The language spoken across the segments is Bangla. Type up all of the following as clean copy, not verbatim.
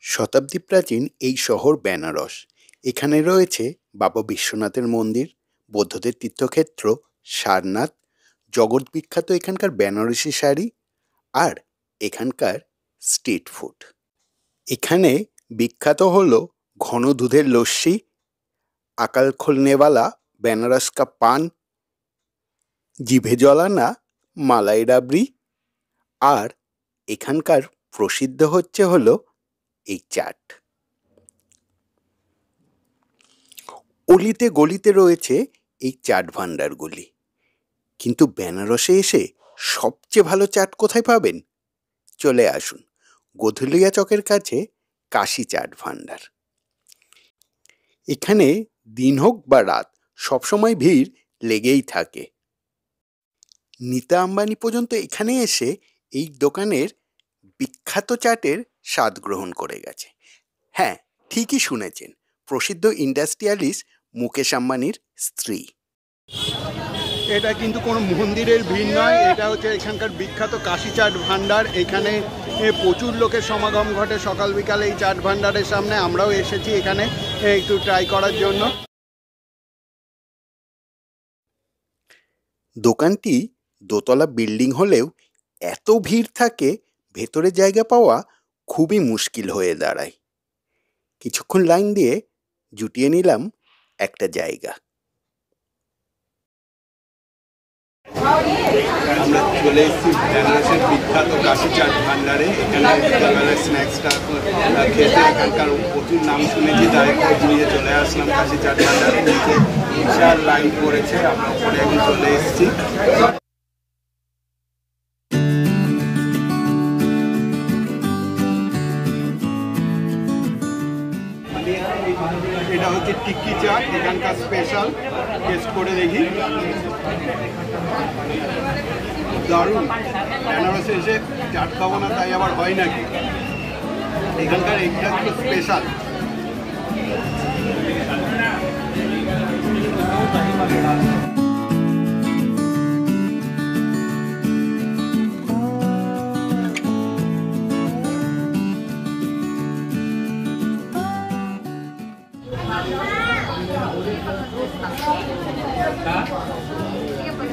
শতাব্দী প্রাচীন এই শহর বেনারস। এখানে রয়েছে বাবা বিশ্বনাথের মন্দির, বৌদ্ধদের তীর্থক্ষেত্র সারনাথ, জগৎ বিখ্যাত এখানকার বেনারসি শাড়ি আর এখানকার স্ট্রিট ফুড। এখানে বিখ্যাত হলো ঘন দুধের লস্যি, আকাল খোলনেওয়ালা বেনারস কা পান, জিভে জলানা মালাই রাবড়ি, আর এখানকার প্রসিদ্ধ হলো এই চাট। অলিতে গলিতে রয়েছে এই চাট ভান্ডারগুলি, কিন্তু বেনারসে এসে সবচেয়ে ভালো চাট কোথায় পাবেন? চলে আসুন গোধুলিয়া চকের কাছে কাশি চাট ভান্ডার। এখানে দিন হোক বা রাত সবসময় ভিড় লেগেই থাকে। নীতা আম্বানি পর্যন্ত এখানে এসে এই দোকানের বিখ্যাত চাটের স্বাদ গ্রহণ করে গেছে। হ্যাঁ, ঠিকই শুনেছেন, প্রসিদ্ধ ইন্ডাস্ট্রিয়ালিস্ট মুকেশ আম্বানির স্ত্রী। এটা কিন্তু কোনো মন্দিরের ভিড় নয়, এটা হচ্ছে এখানকার বিখ্যাত কাশি চাট ভান্ডার। এখানে প্রচুর লোকের সমাগম ঘটে সকাল বিকালে এই চাট ভান্ডারের সামনে। আমরাও এসেছি এখানে একটু ট্রাই করার জন্য। দোকানটি দোতলা বিল্ডিং হলেও এত ভিড় থাকে, ভেতরে জায়গা পাওয়া খুবই মুশকিল হয়ে দাঁড়ায়। কিছুক্ষণ লাইন দিয়ে জুটিয়ে নিলাম একটা জায়গা। আমরা চলে এসেছি বেনারসের বিখ্যাত কাশি চাট ভান্ডারে। এখানে বিকালবেলার স্ন্যাক্সটা খেতে এখানকার প্রচুর নাম শুনেছি, তাই খোঁজ নিয়ে চলে আসলাম কাশি চাট ভান্ডারে। নিচে বিশাল লাইন পড়েছে, আমরা ওপরে এখন চলে এসেছি। এটা হচ্ছে টিক্কি চাট, এখানকার স্পেশাল। টেস্ট করে দেখি, দারুণ। বেনারসে এসে চাট খাবো না তাই আবার হয় নাকি? এখানকার এটা একটু স্পেশাল।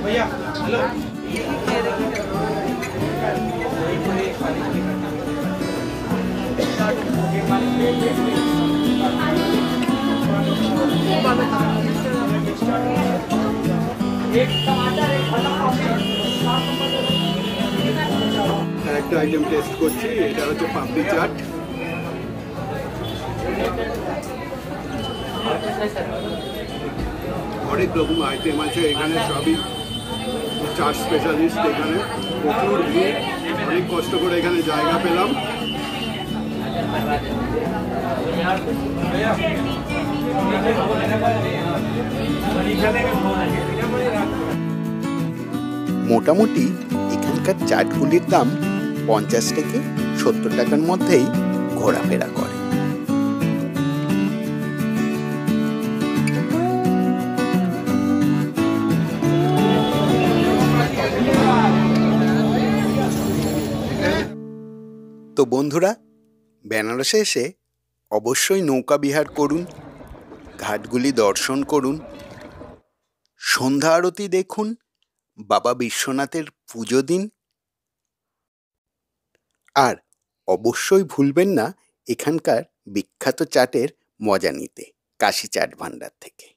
भैया हेलो, একটা আইটেম টেস্ট করছি, এটা হচ্ছে পাপড়ি চাট। অনেক রকম আইটেম আছে এখানে, সবই চাট স্পেশালিস্ট। এখানে প্রচুর ভিড়, অনেক কষ্ট করে এখানে জায়গা পেলাম। মোটামুটি এখানকার চাটগুলির দাম 50 থেকে 70 টাকার মধ্যেই ঘোরাফেরা করে। তো বন্ধুরা, বেনারসে এসে অবশ্যই নৌকা বিহার করুন, ঘাটগুলি দর্শন করুন, সন্ধ্যা আরতি দেখুন, বাবা বিশ্বনাথের পুজো দিন, আর অবশ্যই ভুলবেন না এখানকার বিখ্যাত চাটের মজা নিতে কাশি চাট ভান্ডার থেকে।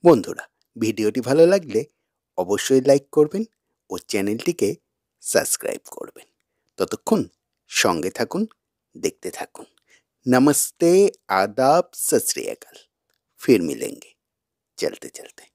বন্ধুরা, ভিডিওটি ভালো লাগলে অবশ্যই লাইক করবেন ও চ্যানেলটিকে সাবস্ক্রাইব করবেন। ততক্ষণ সঙ্গে থাকুন, देखते থাকুন। नमस्ते, आदाब, सत श्री अकाल। फिर मिलेंगे चलते चलते।